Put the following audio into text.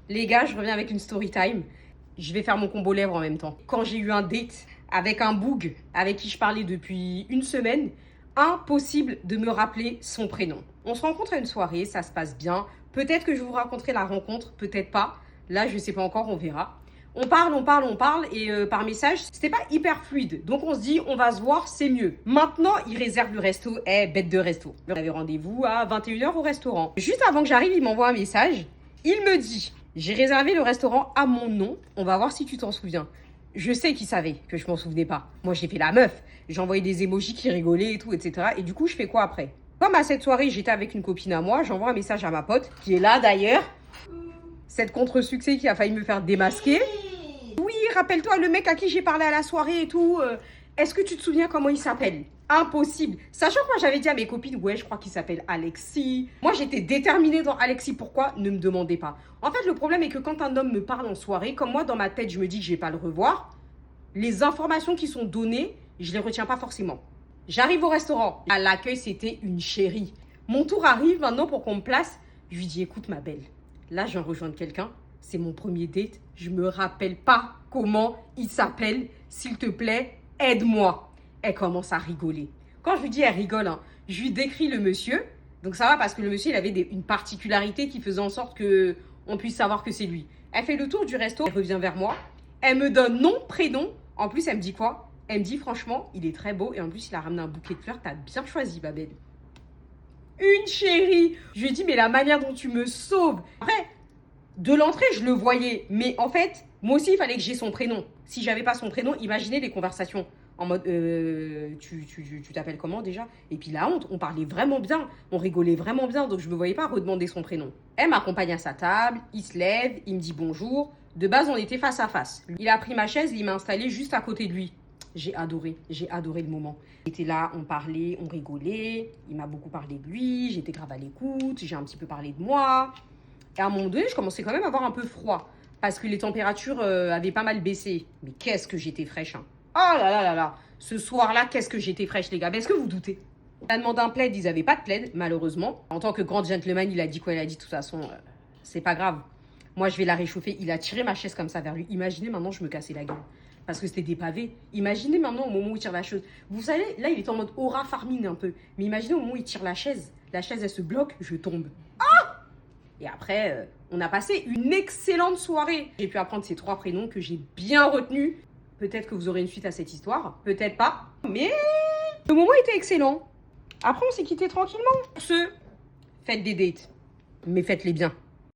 Les gars, je reviens avec une story time. Je vais faire mon combo lèvres en même temps. Quand j'ai eu un date avec un boug avec qui je parlais depuis une semaine, impossible de me rappeler son prénom. On se rencontre à une soirée, ça se passe bien. Peut-être que je vous raconterai la rencontre, peut-être pas. Là, je sais pas encore, on verra. On parle et par message, c'était pas hyper fluide. Donc on se dit, on va se voir, c'est mieux. Maintenant, il réserve le resto. Bête de resto. On avait rendez-vous à 21h au restaurant. Juste avant que j'arrive, il m'envoie un message. Il me dit, j'ai réservé le restaurant à mon nom. On va voir si tu t'en souviens. Je sais qu'il savait que je m'en souvenais pas. Moi, j'ai fait la meuf. J'ai envoyé des emojis qui rigolaient et tout, etc. Et du coup, je fais quoi après? Comme à cette soirée, j'étais avec une copine à moi, j'envoie un message à ma pote, qui est là d'ailleurs. Cette contre-succès qui a failli me faire démasquer. Oui, rappelle-toi le mec à qui j'ai parlé à la soirée et tout. Est-ce que tu te souviens comment il s'appelle? Impossible. Sachant que moi j'avais dit à mes copines, ouais, je crois qu'il s'appelle Alexis. Moi j'étais déterminée dans Alexis. Pourquoi? Ne me demandez pas. En fait, le problème est que quand un homme me parle en soirée, comme moi dans ma tête, je me dis que je vais pas le revoir, les informations qui sont données, je les retiens pas forcément. J'arrive au restaurant. À l'accueil, c'était une chérie. Mon tour arrive maintenant pour qu'on me place. Je lui dis, écoute ma belle, là je viens rejoindre quelqu'un. C'est mon premier date. Je me rappelle pas comment il s'appelle. S'il te plaît, aide-moi. Elle commence à rigoler. Quand je lui dis elle rigole, hein, je lui décris le monsieur. Donc ça va parce que le monsieur, il avait une particularité qui faisait en sorte que on puisse savoir que c'est lui. Elle fait le tour du resto. Elle revient vers moi. Elle me donne nom, prénom. En plus, elle me dit quoi? Elle me dit franchement, il est très beau. Et en plus, il a ramené un bouquet de fleurs. T'as bien choisi, ma belle. Une chérie. Je lui ai dit, mais la manière dont tu me sauves. Après, de l'entrée, je le voyais. Mais en fait, moi aussi, il fallait que j'ai son prénom. Si j'avais pas son prénom, imaginez les conversations. En mode, tu t'appelles comment déjà? Et puis la honte, on parlait vraiment bien. On rigolait vraiment bien. Donc je me voyais pas redemander son prénom. Elle m'accompagne à sa table. Il se lève. Il me dit bonjour. De base, on était face à face. Il a pris ma chaise et il m'a installé juste à côté de lui. J'ai adoré le moment. Il était là, on parlait, on rigolait. Il m'a beaucoup parlé de lui. J'étais grave à l'écoute. J'ai un petit peu parlé de moi. Et à un moment donné, je commençais quand même à avoir un peu froid. Parce que les températures avaient pas mal baissé. Mais qu'est-ce que j'étais fraîche, hein. Oh là là là là. Ce soir-là, qu'est-ce que j'étais fraîche, les gars. Mais est-ce que vous doutez? Il a demandé un plaid, ils n'avaient pas de plaid, malheureusement. En tant que grand gentleman, il a dit quoi? Il a dit, de toute façon, c'est pas grave. Moi, je vais la réchauffer. Il a tiré ma chaise comme ça vers lui. Imaginez maintenant, je me cassais la gueule. Parce que c'était des pavés. Imaginez maintenant au moment où il tire la chaise. Vous savez, là, il est en mode aura farming un peu. Mais imaginez au moment où il tire la chaise, elle se bloque, je tombe. Et après, on a passé une excellente soirée. J'ai pu apprendre ces 3 prénoms que j'ai bien retenus. Peut-être que vous aurez une suite à cette histoire. Peut-être pas. Mais le moment était excellent. Après, on s'est quitté tranquillement. Pour ce, faites des dates. Mais faites-les bien.